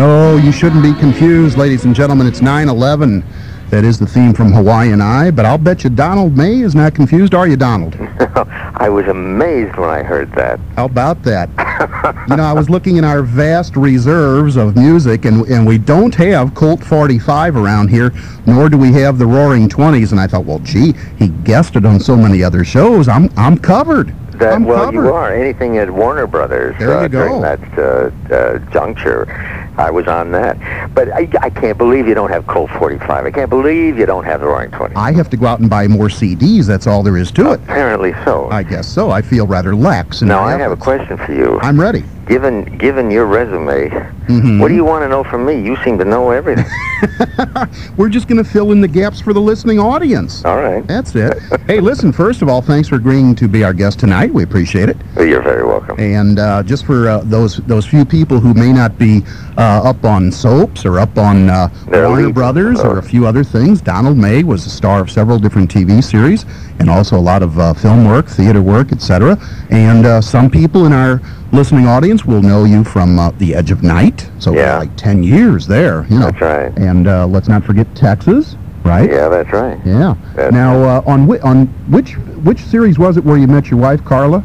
No, you shouldn't be confused, ladies and gentlemen. It's 9/11. That is the theme from Hawaii and I, but I'll bet you Donald May is not confused, are you, Donald? I was amazed when I heard that. How about that? You know, I was looking in our vast reserves of music, and we don't have Colt 45 around here, nor do we have the Roaring 20s, and I thought, well, gee, he guested on so many other shows. I'm covered. I'm covered. You are. Anything at Warner Brothers during that juncture, I was on that. But I can't believe you don't have Colt 45. I can't believe you don't have the Roaring 20. I have to go out and buy more CDs. That's all there is to it. Apparently so. I guess so. I feel rather lax. Now, I have a question for you. I'm ready. Given your resume, what do you want to know from me? You seem to know everything. We're just going to fill in the gaps for the listening audience. All right. That's it. Hey, listen, first of all, thanks for agreeing to be our guest tonight. We appreciate it. Well, you're very welcome. And just for those few people who may not be up on soaps or up on Warner Brothers or a few other things, Donald May was the star of several different TV series and also a lot of film work, theater work, etc. And some people in our listening audience will know you from The Edge of Night. So like 10 years there. You know. That's right. And let's not forget Texas, right? Yeah, that's right. Yeah. Now, on which series was it where you met your wife, Carla?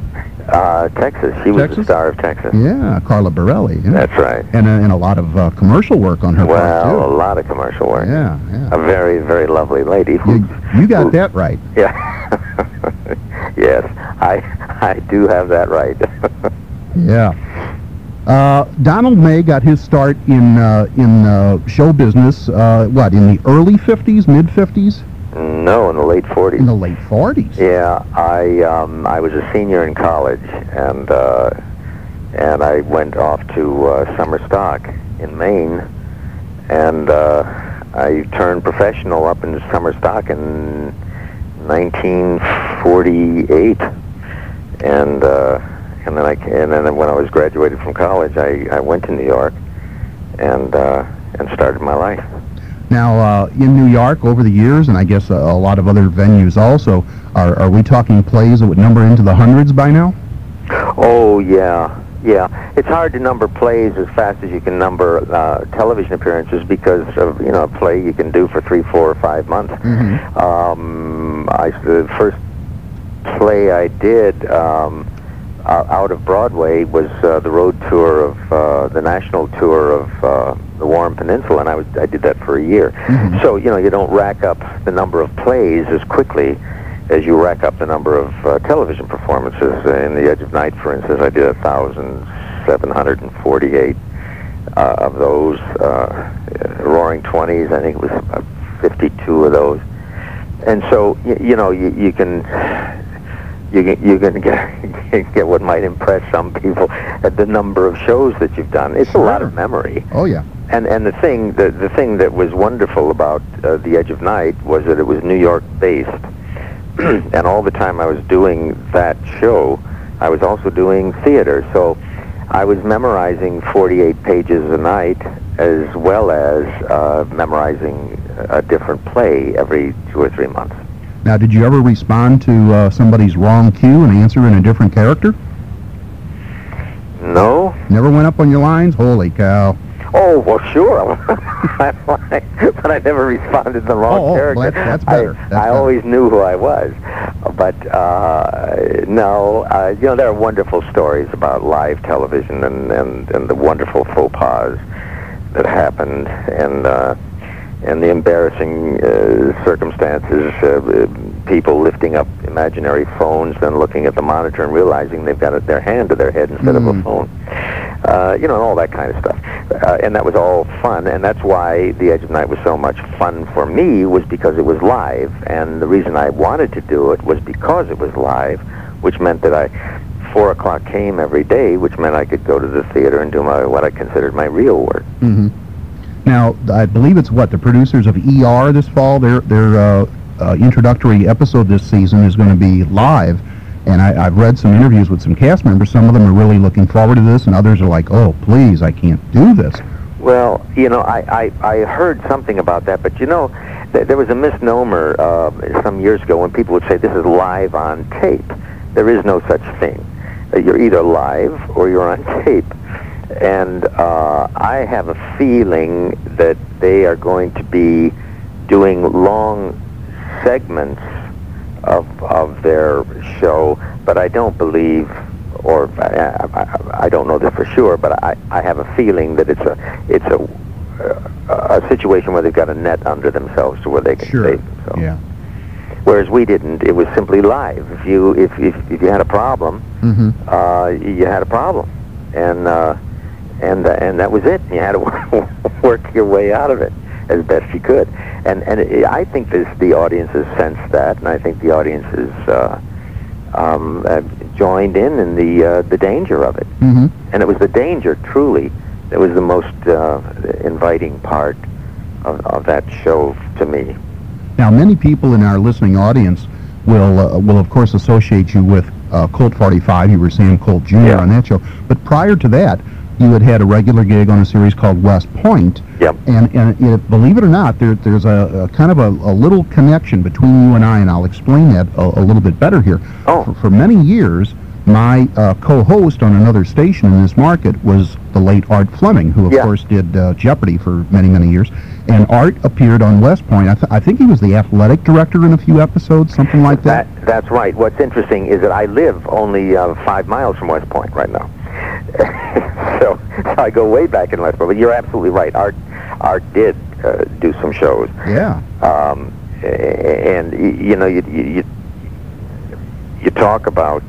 Texas. She was the star of Texas. Yeah, Carla Borelli. Yeah. That's right. And a lot of commercial work on her part, too. Well, a lot of commercial work. Yeah, yeah. A very, very lovely lady. You got that right. Yeah. Yes, I do have that right. Yeah. Donald May got his start in show business, in the early 50s, mid-50s? No, in the late 40s. In the late 40s? Yeah, I was a senior in college, and I went off to summer stock in Maine, and I turned professional up in summer stock in 1948, and then when I was graduated from college, I went to New York and started my life. Now, in New York, over the years, and I guess a lot of other venues also, are we talking plays that would number into the hundreds by now? Oh, yeah. It's hard to number plays as fast as you can number television appearances because of, a play you can do for 3, 4, or 5 months. The first play I did out of Broadway was the road tour of the national tour of the Warren Peninsula, and I did that for a year. So you don't rack up the number of plays as quickly as you rack up the number of television performances. In The Edge of Night, for instance, I did 1,748 of those. Roaring 20s, I think it was 52 of those. And so you can get what might impress some people at the number of shows that you've done. It's a lot of memory. Oh yeah. And the thing that was wonderful about The Edge of Night was that it was New York based, and all the time I was doing that show, I was also doing theater. So I was memorizing 48 pages a night, as well as memorizing a different play every 2 or 3 months. Now, did you ever respond to somebody's wrong cue and answer in a different character? No. Never went up on your lines? Holy cow. Oh, well, sure. But I never responded to the wrong character. Well, that's better. I always knew who I was. But, no, there are wonderful stories about live television and the wonderful faux pas that happened, and the embarrassing circumstances, people lifting up imaginary phones, then looking at the monitor and realizing they've got their hand to their head instead of a phone. And all that kind of stuff. And that was all fun, and that's why The Edge of Night was so much fun for me, was because it was live, and the reason I wanted to do it was because it was live, which meant that 4 o'clock came every day, which meant I could go to the theater and do what I considered my real work. Now, I believe it's the producers of ER this fall, their introductory episode this season is going to be live, and I've read some interviews with some cast members. Some of them are really looking forward to this, and others are like, oh, please, I can't do this. Well, I heard something about that, but there was a misnomer some years ago when people would say this is live on tape. There is no such thing. You're either live or you're on tape. And I have a feeling that they are going to be doing long segments of their show, but I don't believe, or I don't know this for sure, but I have a feeling that it's a situation where they've got a net under themselves to where they can save themselves. Yeah. Whereas we didn't. It was simply live. If you had a problem, you had a problem, and that was it. You had to work your way out of it as best you could. And I think the audiences sensed that, and I think the audiences joined in the danger of it. And it was the danger, truly, that was the most inviting part of that show to me. Now, many people in our listening audience will of course associate you with Colt 45. You were Sam Colt Jr. on that show. But prior to that, you had a regular gig on a series called West Point. Yep. And believe it or not, there's a kind of a little connection between you and I, and I'll explain that a little bit better here. Oh. For many years, my co-host on another station in this market was the late Art Fleming, who of course did Jeopardy for many, many years. And Art appeared on West Point. I think he was the athletic director in a few episodes, something like that. That's right. What's interesting is that I live only 5 miles from West Point right now. so I go way back in West Point. But you're absolutely right. Art did do some shows. Yeah. And you know, you talk about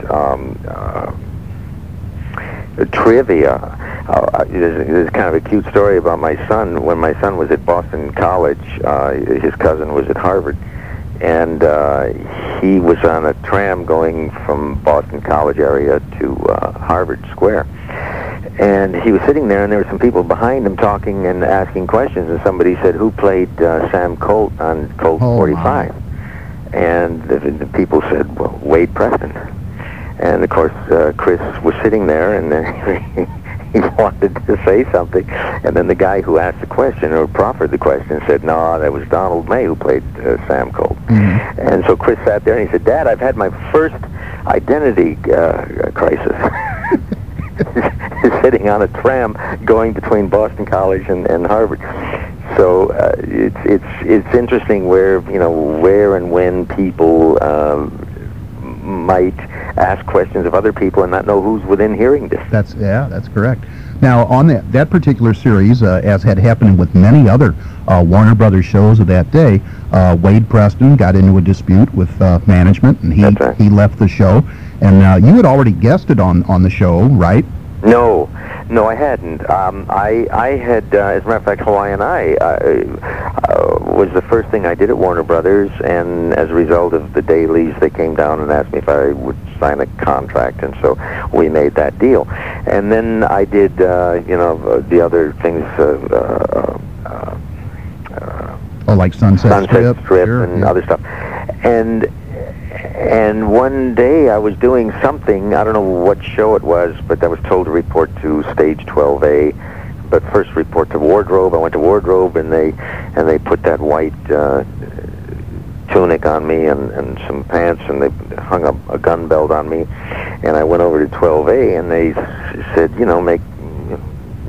trivia. There's kind of a cute story about my son. When my son was at Boston College, his cousin was at Harvard, and he was on a tram going from Boston College area to Harvard Square. And he was sitting there, and there were some people behind him talking and asking questions, and somebody said, "Who played Sam Colt on Colt 45? And the people said, "Well, Wade Preston." And of course, Chris was sitting there, and he wanted to say something, and then the guy who asked the question, or proffered the question, said, "No, that was Donald May who played Sam Colt." And so Chris sat there, and he said, "Dad, I've had my first identity crisis." Sitting on a tram going between Boston College and Harvard. So it's interesting where and when people might ask questions of other people and not know who's within hearing distance. That's correct. Now, on that particular series, as had happened with many other Warner Brothers shows of that day, Wade Preston got into a dispute with management, and he left the show. And you had already guested on the show, right? No, I hadn't. I had, as a matter of fact, Hawaiian Eye was the first thing I did at Warner Brothers, and as a result of the dailies, they came down and asked me if I would sign a contract, and so we made that deal. And then I did, the other things, like Sunset Strip sure, and other stuff. And one day I was doing something, I don't know what show it was, but I was told to report to Stage 12A, but first report to Wardrobe. I went to Wardrobe, and they put that white tunic on me and some pants, and they hung a gun belt on me, and I went over to 12A, and they said,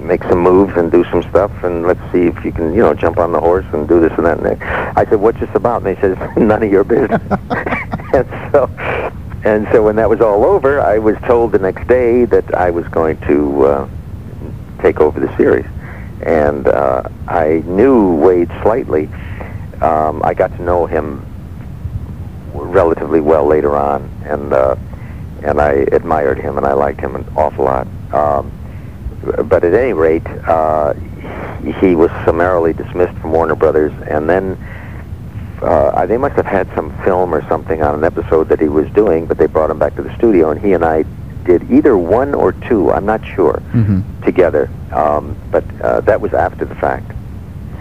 make some moves and do some stuff, and let's see if you can, jump on the horse and do this and that. And I said, "What's this about?" And they said, "It's none of your business." and so when that was all over, I was told the next day that I was going to take over the series. And I knew Wade slightly. I got to know him relatively well later on, and I admired him, and I liked him an awful lot. But at any rate, he was summarily dismissed from Warner Brothers, and then they must have had some film or something on an episode that he was doing, but they brought him back to the studio, and he and I did either one or two, I'm not sure, together. But that was after the fact.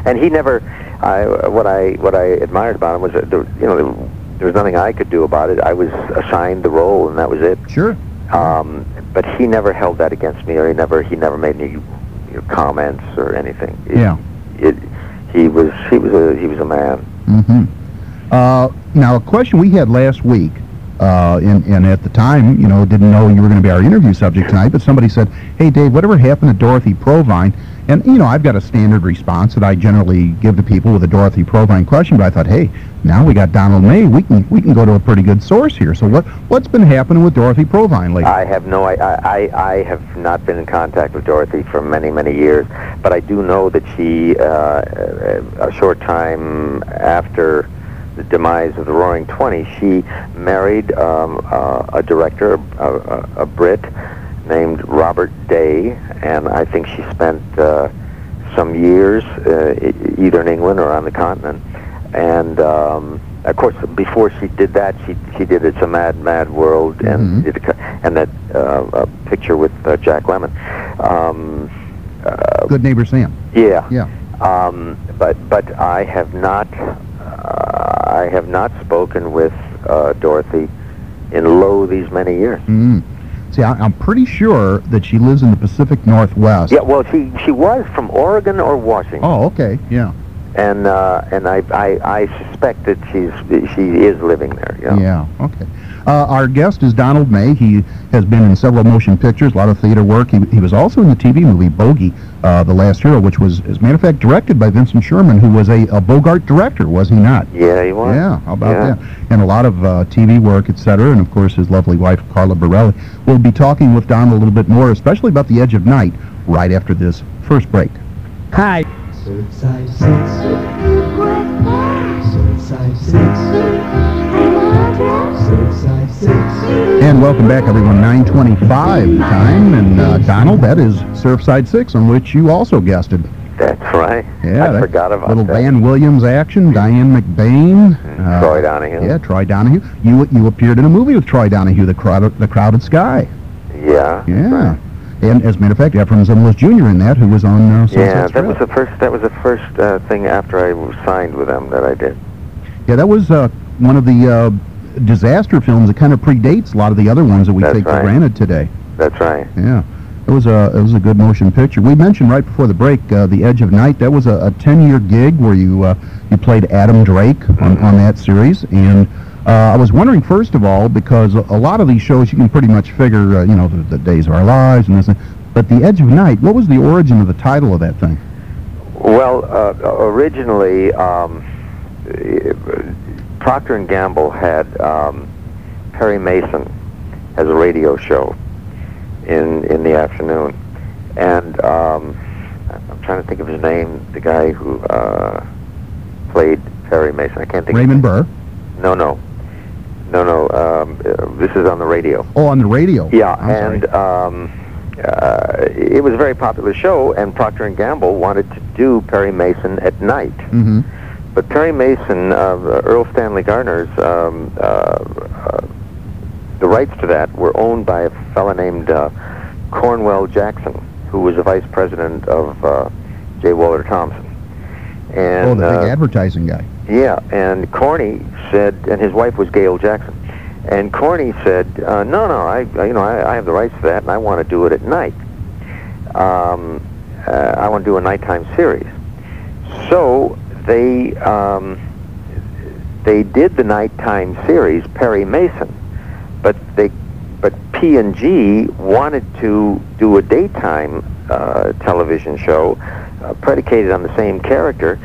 And he never, what I admired about him was that there was nothing I could do about it. I was assigned the role, and that was it. Sure. But he never held that against me, or he never made any comments or anything. He was a man. Now, a question we had last week and at the time, you know, didn't know you were going to be our interview subject tonight, but somebody said, hey, Dave, whatever happened to Dorothy Provine? And, you know, I've got a standard response that I generally give to people with a Dorothy Provine question, but I thought, hey, now we got Donald May. We can go to a pretty good source here. So what's been happening with Dorothy Provine lately? I have I have not been in contact with Dorothy for many, many years, but I do know that she, a short time after the demise of the Roaring Twenties, she married a director, a Brit, named Robert Day, and I think she spent some years either in England or on the continent. And of course, before she did that, she did It's a Mad, Mad World, and and that picture with Jack Lemmon. Good Neighbor Sam. Yeah. Yeah. But I have not spoken with Dorothy in these many years. See, I'm pretty sure that she lives in the Pacific Northwest. Yeah, well, she was from Oregon or Washington. Oh, okay, yeah. And I suspect that she is living there. Yeah. Yeah. Okay. Our guest is Donald May. He has been in several motion pictures, a lot of theater work. He was also in the TV movie Bogey, The Last Hero, which was, as a matter of fact, directed by Vincent Sherman, who was a Bogart director, was he not? Yeah, he was. Yeah, how about that? And a lot of TV work, etc., and of course his lovely wife, Carla Borelli. We'll be talking with Donald a little bit more, especially about The Edge of Night, right after this first break. Hi. Surfside 6. Surfside 6. Surfside 6. And welcome back, everyone. 9:25 time, and Donald, that is Surfside 6, on which you also guested. That's right. Yeah, I forgot about little that. Van Williams action, Diane McBain, Troy Donahue. Yeah, Troy Donahue. You appeared in a movie with Troy Donahue, The Crowded Sky. Yeah. Yeah. Right. And as a matter of fact, Ephraim Zimbalist Jr. in that, who was on yeah, that was the first thing after I was signed with them that I did. Yeah, that was one of the disaster films that kind of predates a lot of the other ones that we take for granted today. That's right. Yeah, it was a good motion picture. We mentioned right before the break, The Edge of Night. That was a 10-year gig where you played Adam Drake on that series. And I was wondering, first of all, because a lot of these shows you can pretty much figure, you know, the Days of Our Lives and this, but The Edge of Night, what was the origin of the title of that thing? Well, originally, Procter & Gamble had Perry Mason as a radio show in the afternoon, and I'm trying to think of his name, the guy who played Perry Mason. I can't think. Raymond Burr. No. This is on the radio. Oh, on the radio. Yeah, and it was a very popular show, and Procter & Gamble wanted to do Perry Mason at night. But Perry Mason, Earl Stanley Gardner's, the rights to that were owned by a fellow named Cornwell Jackson, who was the vice president of J. Waller Thompson. And, the big advertising guy. Yeah, and Corny said, and his wife was Gail Jackson, and Corny said, no, I have the rights to that, and I want to do it at night. I want to do a nighttime series. So they did the nighttime series, Perry Mason, but P&G wanted to do a daytime television show predicated on the same character,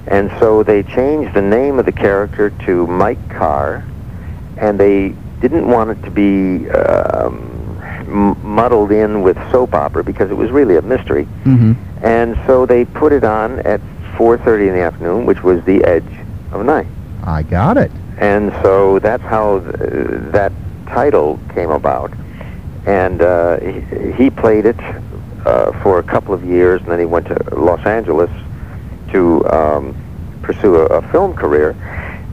and so they changed the name of the character to Mike Carr, and they didn't want it to be muddled in with soap opera because it was really a mystery. And so they put it on at 4:30 in the afternoon, which was The Edge of Night. I got it. And so that's how that title came about. And he played it for a couple of years, and then he went to Los Angeles to pursue a film career.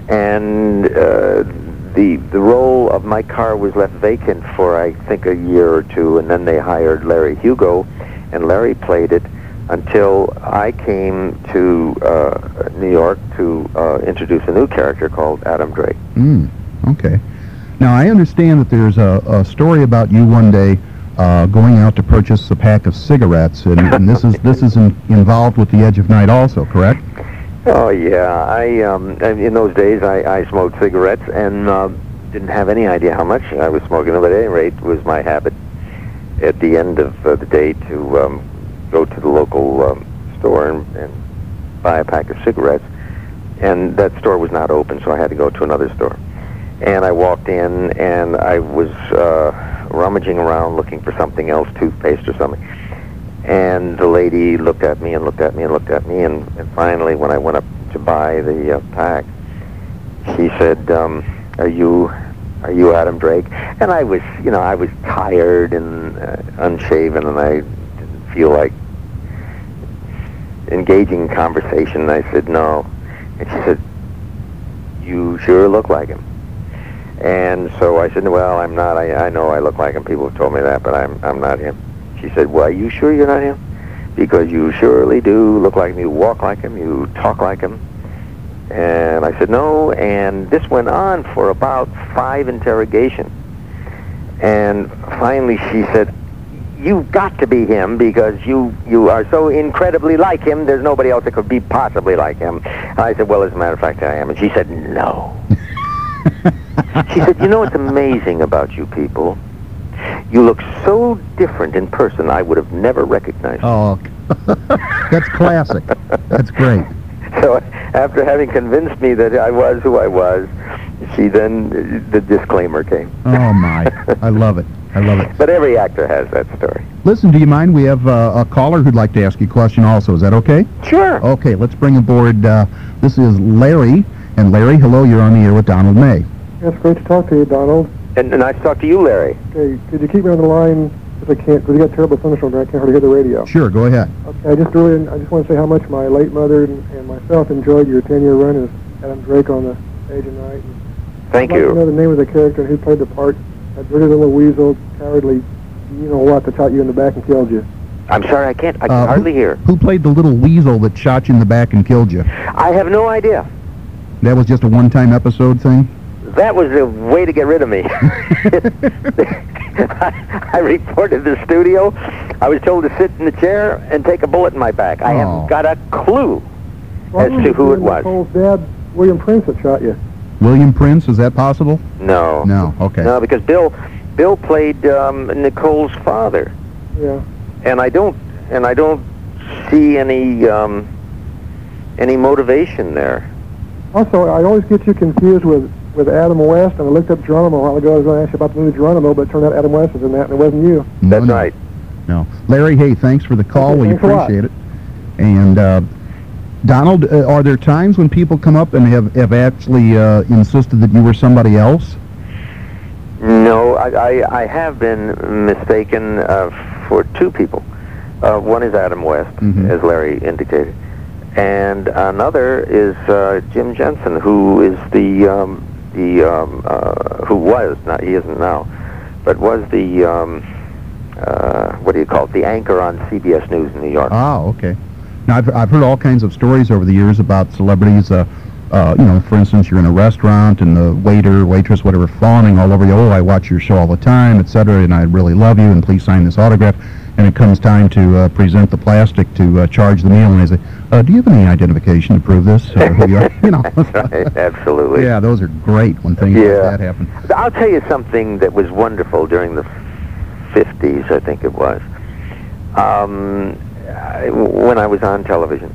And the role of Mike Carr was left vacant for, I think, a year or two, and then they hired Larry Hugo, and Larry played it until I came to New York to introduce a new character called Adam Drake. Okay. Now, I understand that there's a story about you one day going out to purchase a pack of cigarettes, and this is involved with The Edge of Night also, correct? Oh, yeah. In those days, I smoked cigarettes, and didn't have any idea how much I was smoking, but at any rate, it was my habit at the end of the day to go to the local store and buy a pack of cigarettes. And that store was not open, so I had to go to another store. And I walked in, and I was rummaging around looking for something else, toothpaste or something. And the lady looked at me and looked at me and looked at me, and finally, when I went up to buy the pack, she said, "Are you Adam Drake?" And I was, I was tired and unshaven, and I didn't feel like engaging in conversation. I said, "No." And she said, "You sure look like him." And so I said, "Well, I'm not. I know I look like him. People have told me that, but I'm not him." She said, "Well, are you sure you're not him? Because you surely do look like him. You walk like him. You talk like him." And I said, "No." And this went on for about 5 interrogations. And finally she said, "You've got to be him because you are so incredibly like him. There's nobody else that could be possibly like him." And I said, "Well, as a matter of fact, I am." And she said, "No." She said, "You know what's amazing about you people? You look so different in person, I would have never recognized you." Oh, that's classic. That's great. So after having convinced me that I was who I was, the disclaimer came. Oh, my. I love it. I love it. But every actor has that story. Listen, do you mind? We have a caller who'd like to ask you a question also. Is that okay? Sure. Okay, let's bring aboard. This is Larry. And Larry, hello, you're on the air with Donald May. Yes, great to talk to you, Donald. And nice to talk to you, Larry. Okay, could you keep me on the line if I can't, because we got terrible thunderstorms and I can't hardly hear the radio. Sure, go ahead. Okay, I just want to say how much my late mother and myself enjoyed your 10-year run as Adam Drake on the stage at night. Thank I'd like you. to know the name of the character and who played the part. That dirty little weasel, cowardly, what, that shot you in the back and killed you. I'm sorry, I can hardly hear. Who played the little weasel that shot you in the back and killed you? I have no idea. That was just a one-time episode thing? That was a way to get rid of me. I reported to the studio. I was told to sit in the chair and take a bullet in my back. I haven't got a clue as to who it was. Nicole's dad, William Prince, that shot you. William Prince, is that possible? No. No, okay. No, because Bill played Nicole's father. Yeah. And I don't see any motivation there. Also, I always get you confused with Adam West, and I looked up Geronimo a while ago. I was going to ask you about the movie Geronimo, but it turned out Adam West was in that, and it wasn't you. That's right. No. Larry, hey, thanks for the call. Okay, we appreciate it. And Donald, are there times when people come up and have actually insisted that you were somebody else? No, I have been mistaken for 2 people. One is Adam West, as Larry indicated, and another is Jim Jensen, who is who was, not, he isn't now, but was the what do you call it, the anchor on CBS News in New York. Oh, okay. Now, I've heard all kinds of stories over the years about celebrities. For instance, you're in a restaurant and the waiter, waitress, whatever, fawning all over you. "Oh, I watch your show all the time, etc., and I really love you, and please sign this autograph." And it comes time to present the plastic to charge the meal, and they say, "Do you have any identification to prove this? Who you are?" Right, absolutely. Yeah, those are great when things like that happen. I'll tell you something that was wonderful during the 50s, I think it was. When I was on television,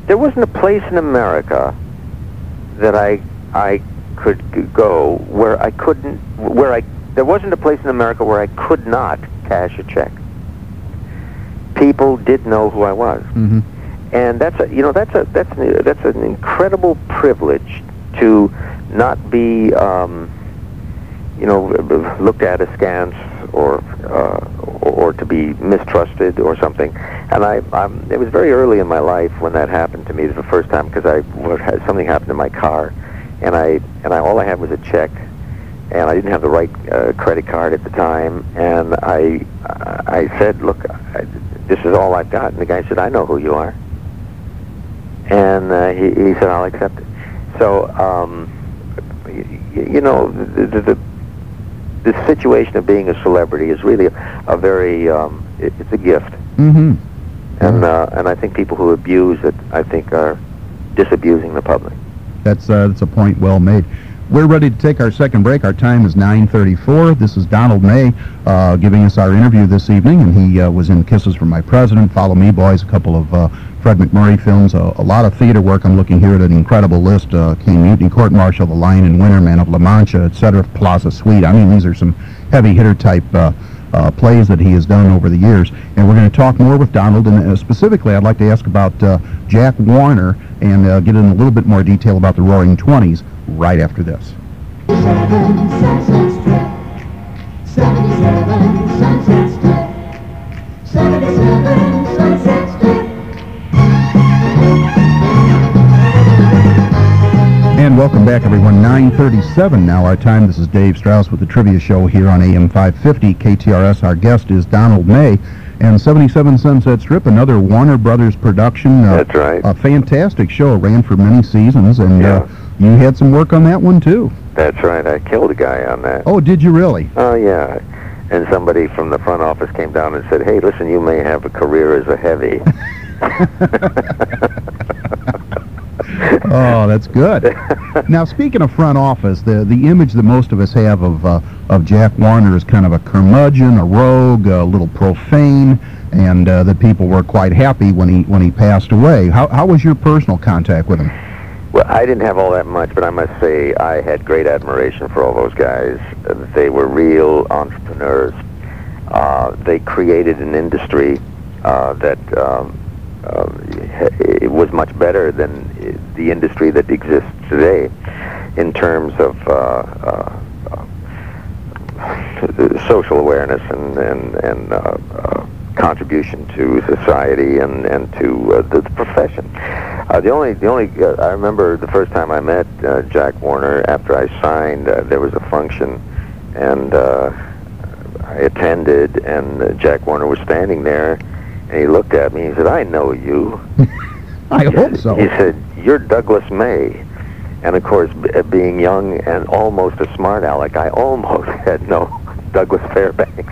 there wasn't a place in America that I could go where I couldn't, there wasn't a place in America where I could not cash a check. People did know who I was, and that's an incredible privilege to not be looked at askance or to be mistrusted or something. And it was very early in my life when that happened to me the first time, because something happened to my car, and all I had was a check, and I didn't have the right credit card at the time, and I said, "Look, this is all I've got." And the guy said, "I know who you are," and he said, "I'll accept it." So the situation of being a celebrity is really a very it's a gift. And I think people who abuse it, I think, are disabusing the public. That's a point well made. We're ready to take our second break. Our time is 9:34. This is Donald May giving us our interview this evening, and he was in Kisses from My President, Follow Me Boys, a couple of Fred McMurray films, a lot of theater work. I'm looking here at an incredible list. King Mutiny, Court Martial, The Lion in Winter, Man of La Mancha, etc., Plaza Suite. I mean, these are some heavy hitter type plays that he has done over the years. And we're going to talk more with Donald, and specifically I'd like to ask about Jack Warner and get in a little bit more detail about the Roaring Twenties right after this. 77 Sunset Strip. 77 Sunset Strip. 77 Sunset Strip. And welcome back, everyone. 9:37 now our time. This is Dave Strauss with the Trivia Show here on AM 550 KTRS. Our guest is Donald May. And 77 Sunset Strip, another Warner Brothers production. That's right. A fantastic show. Ran for many seasons, and you had some work on that one, too. That's right. I killed a guy on that. Oh, did you really? Oh, yeah. And somebody from the front office came down and said, hey, listen, you may have a career as a heavy. Oh, that's good. Now, speaking of front office, the image that most of us have of Jack Warner is kind of a curmudgeon, a rogue, a little profane, and that people were quite happy when he passed away. How was your personal contact with him? Well, I didn't have all that much, but I must say I had great admiration for all those guys. They were real entrepreneurs. They created an industry that it was much better than the industry that exists today in terms of social awareness and contribution to society and to the profession. The only I remember the first time I met Jack Warner after I signed. There was a function, and I attended, and Jack Warner was standing there. And he looked at me and he said, I know you. I hope so. He said, you're Douglas May. And of course, being young and almost a smart aleck, I almost had no Douglas Fairbanks.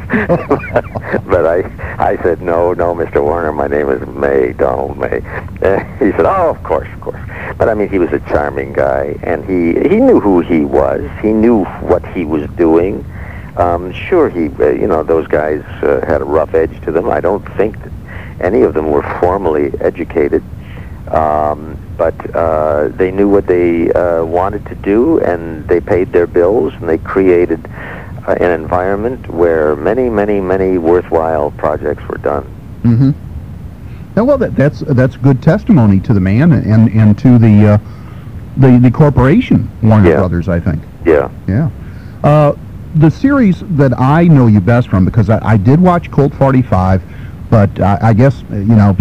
But I said, no, Mr. Warner, my name is May, Donald May. He said, oh, of course. But I mean, he was a charming guy, and he knew who he was. He knew what he was doing. Sure, those guys had a rough edge to them. I don't think that any of them were formally educated, but they knew what they wanted to do, and they paid their bills, and they created an environment where many worthwhile projects were done. Mm-hmm. Now, well, that's good testimony to the man and to the corporation Warner Brothers, I think. Yeah. Yeah. The series that I know you best from, because I did watch Colt 45, but I guess,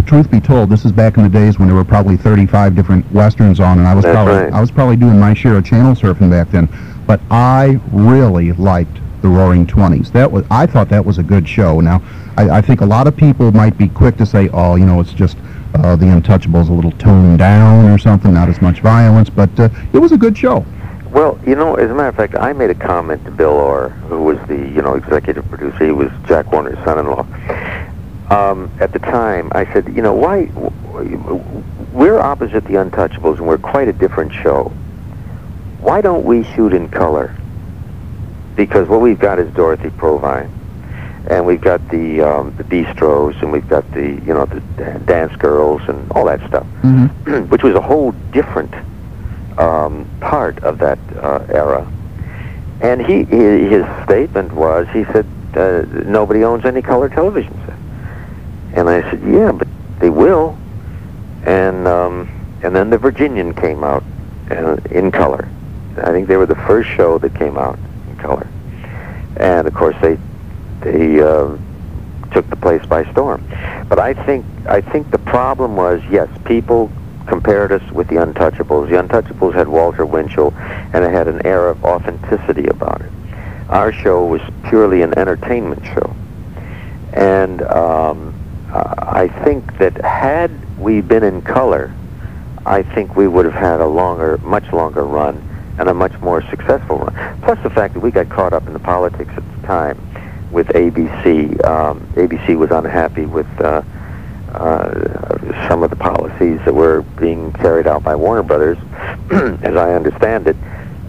truth be told, this is back in the days when there were probably 35 different westerns on, and I was probably doing my share of channel surfing back then. But I really liked the Roaring Twenties. I thought that was a good show. Now, I think a lot of people might be quick to say, oh, it's just the Untouchables a little toned down or something, not as much violence, but it was a good show. Well, as a matter of fact, I made a comment to Bill Orr, who was the, executive producer. He was Jack Warner's son-in-law. At the time, I said, why, we're opposite the Untouchables, and we're quite a different show. Why don't we shoot in color? Because what we've got is Dorothy Provine, and we've got the bistros, and we've got the, the dance girls and all that stuff, which was a whole different part of that era. And his statement was, he said, nobody owns any color television set. And I said, yeah, but they will. And then the Virginian came out in color. I think they were the first show that came out in color. And of course they took the place by storm. But I think the problem was, yes, people compared us with the Untouchables. The Untouchables had Walter Winchell, and it had an air of authenticity about it. Our show was purely an entertainment show. And I think that had we been in color, I think we would have had a much longer run and a much more successful run. Plus the fact that we got caught up in the politics at the time with ABC. ABC was unhappy with some of the policies that were being carried out by Warner Brothers, as I understand it.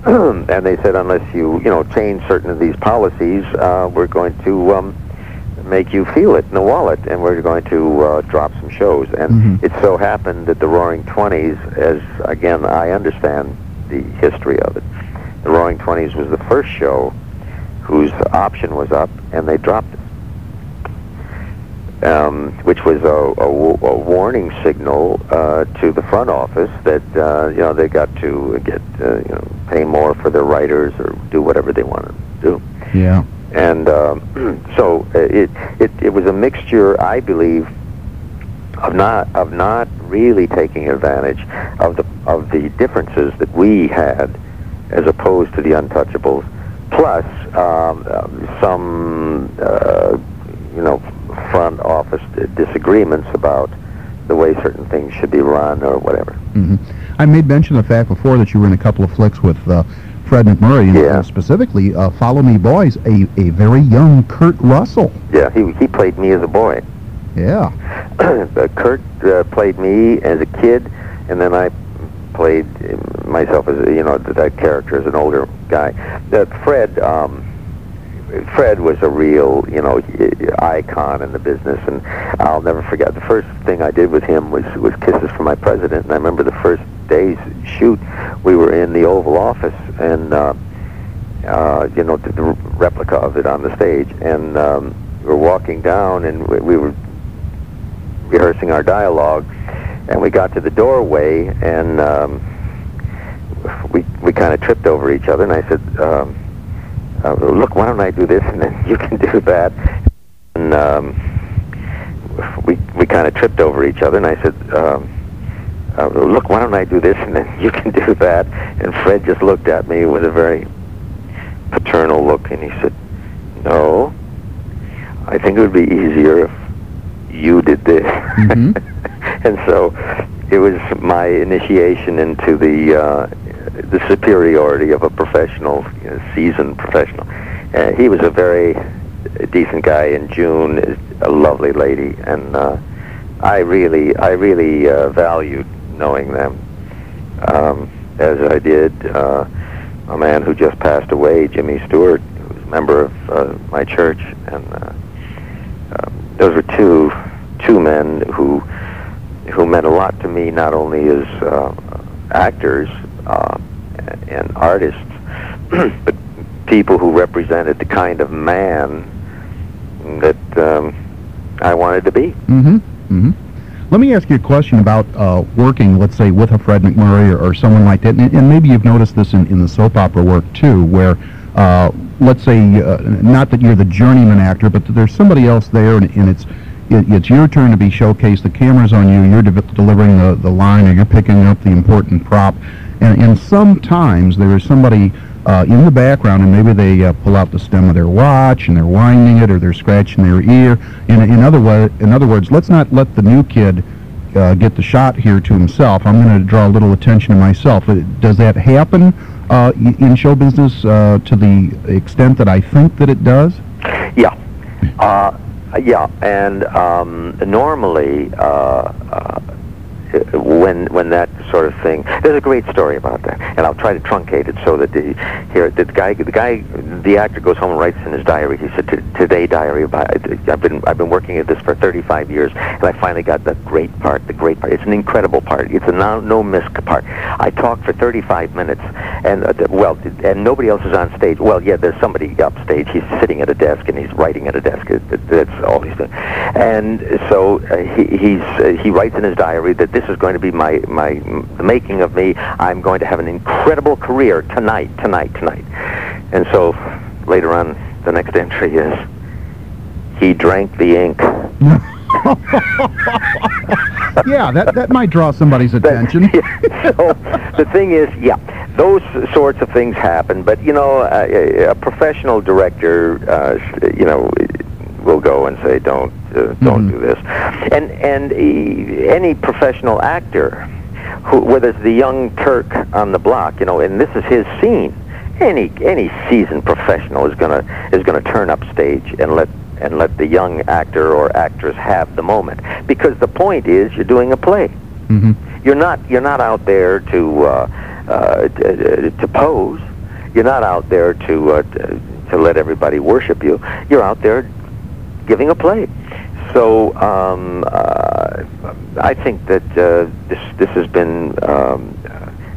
and they said, unless you change certain of these policies, we're going to make you feel it in the wallet, and we're going to drop some shows. And it so happened that the Roaring Twenties, as again I understand the history of it, the Roaring Twenties was the first show whose option was up, and they dropped it, which was a warning signal to the front office that they got to get pay more for their writers or do whatever they wanted to do. Yeah. And so it was a mixture, I believe, of not really taking advantage of the differences that we had as opposed to the Untouchables, plus some front office disagreements about the way certain things should be run or whatever. I made mention of the fact before that you were in a couple of flicks with Fred McMurray, and specifically Follow Me Boys, a very young Kurt Russell. Yeah, he played me as a boy. Yeah. Kurt played me as a kid, and then I played myself as that character as an older guy. Fred was a real icon in the business, and I'll never forget the first thing I did with him was Kisses from My President. And I remember the first day's shoot, we were in the Oval Office, and the replica of it on the stage, and we were walking down, and we were rehearsing our dialogue, and we got to the doorway, and we kind of tripped over each other, and I said, look, why don't I do this, and then you can do that, and we kind of tripped over each other, and I said, look, why don't I do this, and then you can do that, and Fred just looked at me with a very paternal look, and he said, no, I think it would be easier if you did this. And so it was my initiation into the superiority of a professional, seasoned professional. He was a very decent guy, and June is a lovely lady, and I really valued knowing them, as I did a man who just passed away, Jimmy Stewart, who was a member of my church, and those were two men who meant a lot to me, not only as actors and artists, but people who represented the kind of man that I wanted to be. Let me ask you a question about working, let's say, with a Fred McMurray or someone like that, and maybe you've noticed this in the soap opera work too, where let's say, not that you're the journeyman actor, but there's somebody else there, and it's your turn to be showcased, the camera's on you, you're delivering the line, or you're picking up the important prop, and sometimes there is somebody in the background, and maybe they pull out the stem of their watch, and they're winding it, or they're scratching their ear. In other words, let's not let the new kid get the shot here to himself. I'm going to draw a little attention to myself. Does that happen in show business to the extent that I think that it does? Yeah. And normally, when that sort of thing, there's a great story about that, and I'll try to truncate it so that the actor goes home and writes in his diary. He said, "Today, diary, I've been working at this for 35 years, and I finally got the great part. It's an incredible part. It's a no miss part. I talked for 35 minutes, and and nobody else is on stage. Well, yeah, there's somebody upstage. He's sitting at a desk and he's writing at a desk. That's all he's doing. And so he writes in his diary that this is going to be the making of me. I'm going to have an incredible career tonight. And so later on, the next entry is, he drank the ink. Yeah, that might draw somebody's attention. So the thing is, those sorts of things happen, but a professional director, will go and say, don't do this, and any professional actor, whether it's the young Turk on the block, and this is his scene, any seasoned professional is gonna turn up stage and let the young actor or actress have the moment, because the point is you're doing a play. You're not out there to pose. You're not out there to let everybody worship you. You're out there giving a play. So I think that this has been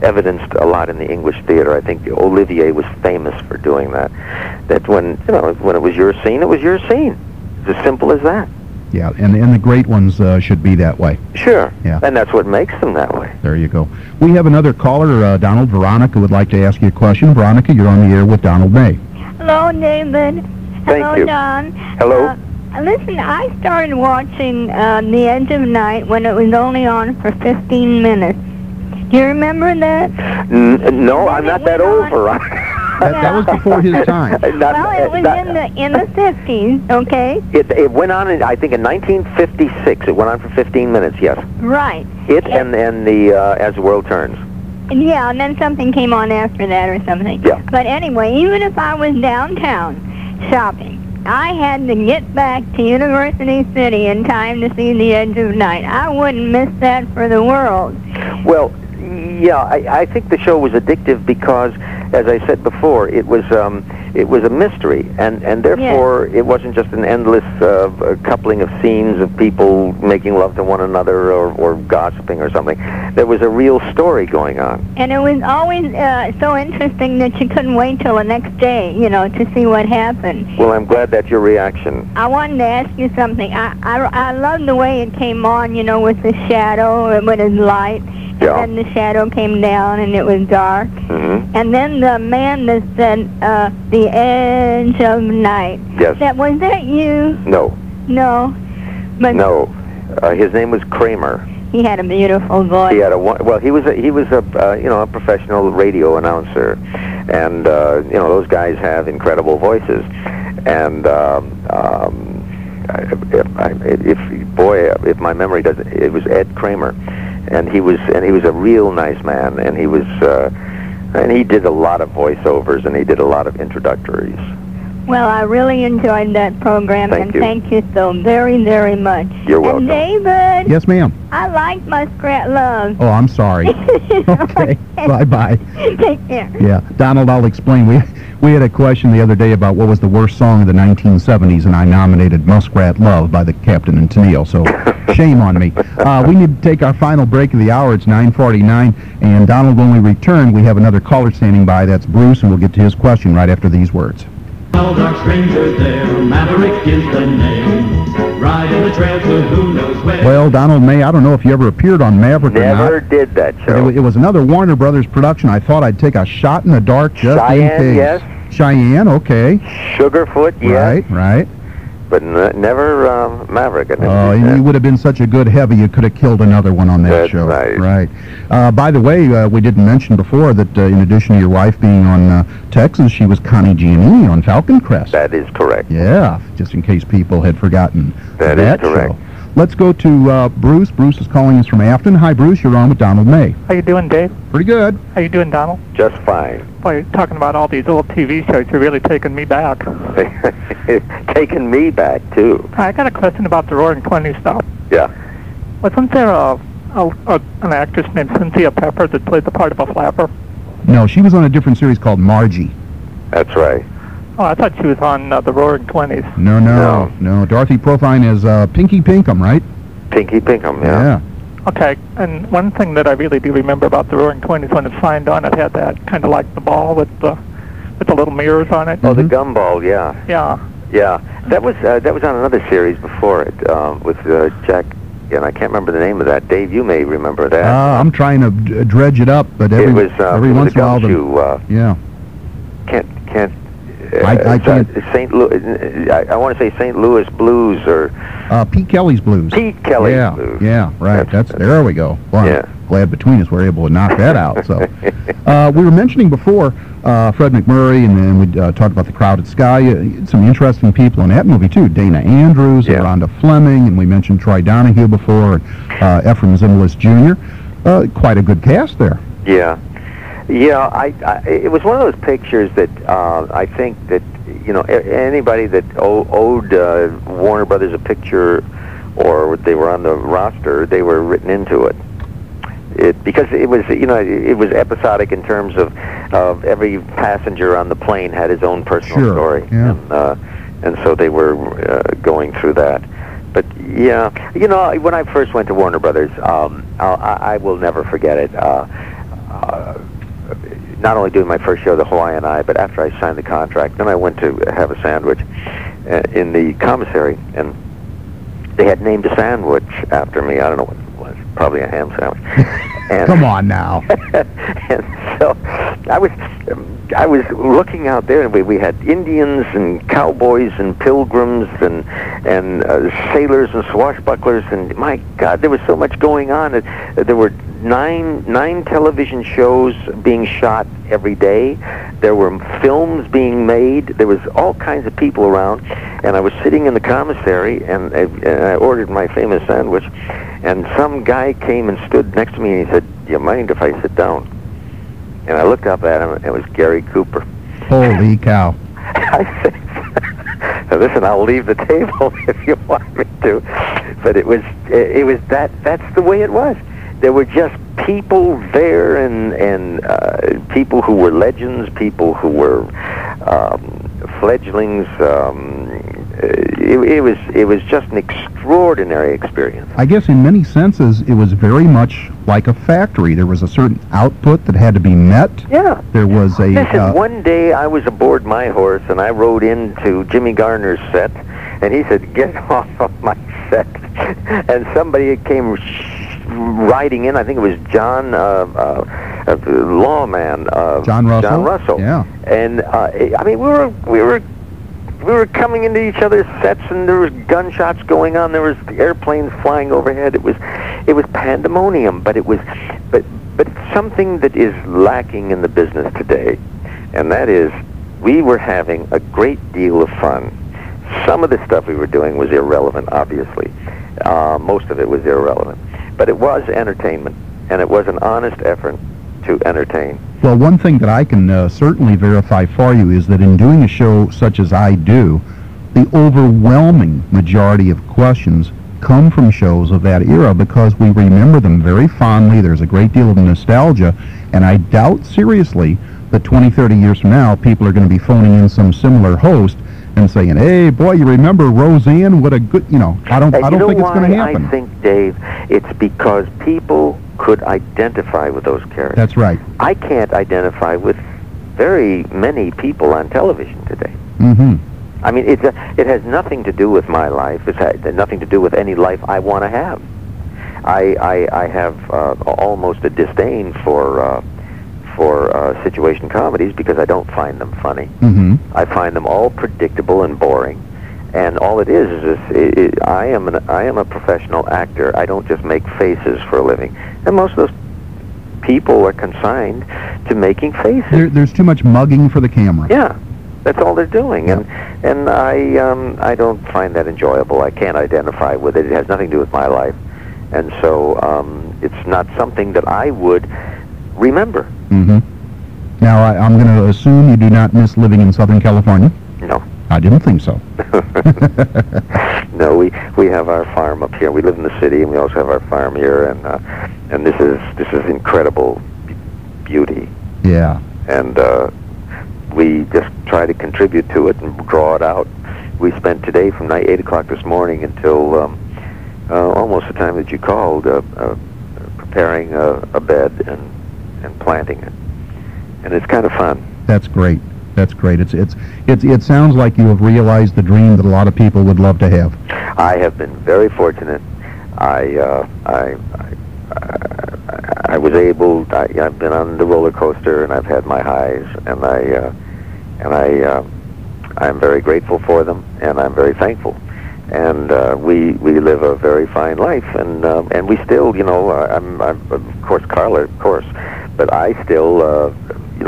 evidenced a lot in the English theater. I think Olivier was famous for doing that. That when it was your scene, it was your scene. It's as simple as that. Yeah, and the great ones should be that way. Sure. Yeah. And that's what makes them that way. There you go. We have another caller, Donald. Veronica would like to ask you a question. Veronica, you're on the air with Donald May. Hello, David. Thank Hello, you. Don. Hello. Listen, I started watching The Edge of Night when it was only on for 15 minutes. Do you remember that? No, I'm not that over. That was before his time. Well, it was in the 50s, okay? It went on, I think, in 1956. It went on for 15 minutes, yes. Right. It and the As the World Turns. Yeah, and then something came on after that or something. Yeah. But anyway, even if I was downtown shopping, I had to get back to University City in time to see The Edge of Night. I wouldn't miss that for the world. Well, yeah, I think the show was addictive because, as I said before, it was a mystery, and therefore it wasn't just an endless coupling of scenes of people making love to one another or gossiping or something. There was a real story going on. And it was always so interesting that you couldn't wait till the next day, to see what happened. Well, I'm glad that's your reaction. I wanted to ask you something. I loved the way it came on, with the shadow, with his light. Yeah. And then the shadow came down and it was dark. Mm-hmm. And then the man that said, The Edge of Night. Yes. Was that you? No. No. But No. His name was Kramer. he had a beautiful voice. He had he was a professional radio announcer, and those guys have incredible voices, and if my memory doesn't, it was Ed Kramer. And he was a real nice man, and he did a lot of voiceovers, and he did a lot of introductories. Well, I really enjoyed that program, Thank you. Thank you so very, very much. You're welcome. And David, Yes, ma'am. I like Muskrat Love. Oh, I'm sorry. Okay. Bye-bye. Take care. Yeah, Donald, I'll explain. We had a question the other day about what was the worst song of the 1970s, and I nominated Muskrat Love by the Captain and Tennille, so shame on me. We need to take our final break of the hour. It's 9:49, and Donald, when we return, we have another caller standing by. That's Bruce, and we'll get to his question right after these words. No dark strangers there, Maverick is the name. Riding the trail to who knows where. Well, Donald May, I don't know if you ever appeared on Maverick or not. Never did that show. It was another Warner Brothers production. I thought I'd take a shot in the dark just in Cheyenne, case. yes. Cheyenne, okay. Sugarfoot, yes. Right. But never Maverick. I never Oh, did that. you would have been such a good heavy, you could have killed another one on that That's show. right. By the way, we didn't mention before that in addition to your wife being on Texas, she was Connie Giannini on Falcon Crest. That is correct. Yeah, just in case people had forgotten That is correct. show. Let's go to Bruce. Bruce is calling us from Afton. Hi, Bruce. You're on with Donald May. How you doing, Dave? Pretty good. How you doing, Donald? Just fine. Boy, you're talking about all these old TV shows. You're really taking me back. Taking me back, too. I got a question about the Roaring '20s stuff. Yeah. Wasn't there an actress named Cynthia Pepper that played the part of a flapper? No, she was on a different series called Margie. That's right. Oh, I thought she was on the Roaring '20s. No. Dorothy Profine is Pinky Pinkham, right? Pinky Pinkham, yeah. Okay, and one thing that I really do remember about the Roaring '20s, when it signed on, it had that kind of like the ball with the little mirrors on it. Oh, the gumball, yeah. Yeah. Yeah. That was on another series before it with Jack, and I can't remember the name of that. Dave, you may remember that. I'm trying to dredge it up, but every once in a while, yeah. Can't. I can't. St. Louis. I want to say St. Louis Blues or Pete Kelly's Blues. Pete Kelly's Blues. Yeah, right. There we go. Well, yeah. I'm glad between us we're able to knock that out. So, we were mentioning before Fred McMurray, and then we talked about The Crowded Sky. Some interesting people in that movie too. Dana Andrews, and Rhonda Fleming, and we mentioned Troy Donahue before, and Ephraim Zimbalist Jr. Quite a good cast there. Yeah. Yeah, it was one of those pictures that I think that anybody that owed Warner Brothers a picture, or they were on the roster, they were written into it. because it was, it was episodic in terms of every passenger on the plane had his own personal story, and so they were going through that. But yeah, when I first went to Warner Brothers, I will never forget it. Not only doing my first show, The Hawaiian Eye, but after I signed the contract, then I went to have a sandwich in the commissary, and they had named a sandwich after me. I don't know what it was, probably a ham sandwich. And, come on now. And so I was looking out there, and we had Indians and cowboys and pilgrims and sailors and swashbucklers, and my God, there was so much going on. There were nine television shows being shot every day. There were films being made. There was all kinds of people around, and I was sitting in the commissary, and I ordered my famous sandwich, and some guy came and stood next to me, and he said, "Do you mind if I sit down?" And I looked up at him, and it was Gary Cooper. Holy cow. I said, "Listen, I'll leave the table if you want me to." But it was that's the way it was. There were just people there, and people who were legends, people who were fledglings. It was just an extraordinary experience. I guess in many senses it was very much like a factory. There was a certain output that had to be met. Yeah. There was a... Listen, one day I was aboard my horse, and I rode into Jimmy Garner's set, and he said, "Get off of my set." And somebody came riding in. I think it was John, lawman. John Russell. John Russell. Yeah. And I mean, we were coming into each other's sets, and there was gunshots going on. There was airplanes flying overhead. It was pandemonium. But it's something that is lacking in the business today, and that is we were having a great deal of fun. Some of the stuff we were doing was irrelevant, obviously. Most of it was irrelevant. But it was entertainment, and it was an honest effort to entertain. Well, one thing that I can certainly verify for you is that in doing a show such as I do, the overwhelming majority of questions come from shows of that era because we remember them very fondly. There's a great deal of nostalgia, and I doubt seriously that 20, 30 years from now, people are going to be phoning in some similar host and saying, "Hey, boy, you remember Roseanne? What a good," I don't think it's going to happen. I think, Dave, it's because people could identify with those characters. That's right. I can't identify with very many people on television today. Mm-hmm. I mean, it has nothing to do with my life. It's had nothing to do with any life I want to have. I have almost a disdain for situation comedies because I don't find them funny. Mm-hmm. I find them all predictable and boring. And all it is I am a professional actor. I don't just make faces for a living. And most of those people are consigned to making faces. There's too much mugging for the camera. Yeah, that's all they're doing. Yep. And I don't find that enjoyable. I can't identify with it. It has nothing to do with my life. And so it's not something that I would remember. Mm-hmm. Now, I'm going to assume you do not miss living in Southern California? No. I didn't think so. No, we have our farm up here. We live in the city, and we also have our farm here, and this is incredible beauty. Yeah. And we just try to contribute to it and draw it out. We spent today from 8 o'clock this morning until almost the time that you called, preparing a bed and planting it, and it's kind of fun. That's great. That's great. It sounds like you have realized the dream that a lot of people would love to have. I have been very fortunate. I was able. I've been on the roller coaster, and I've had my highs, and I'm very grateful for them, and I'm very thankful. And we live a very fine life, and we still, I'm of course Carla, of course, but I still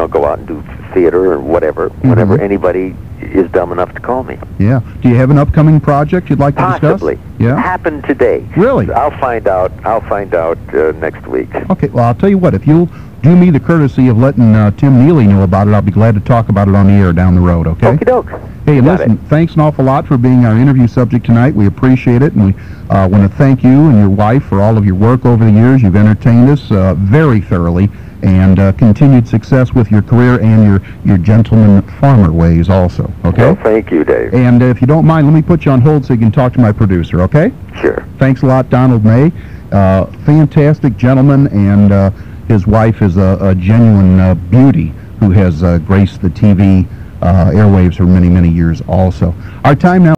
go out and do theater or whatever, whenever anybody is dumb enough to call me. Yeah. Do you have an upcoming project you'd like to discuss? Possibly. Yeah. Happened today. Really? I'll find out next week. Okay. Well, I'll tell you what. If you'll do me the courtesy of letting Tim Neely know about it, I'll be glad to talk about it on the air down the road. Okay. Okie doke. Hey, listen, thanks an awful lot for being our interview subject tonight. We appreciate it, and we want to thank you and your wife for all of your work over the years. You've entertained us very thoroughly, and continued success with your career and your gentleman farmer ways also, okay? Well, thank you, Dave. And if you don't mind, let me put you on hold so you can talk to my producer, okay? Sure. Thanks a lot, Donald May. Fantastic gentleman, and his wife is a genuine beauty who has graced the TV airwaves for many, many years also. Our time now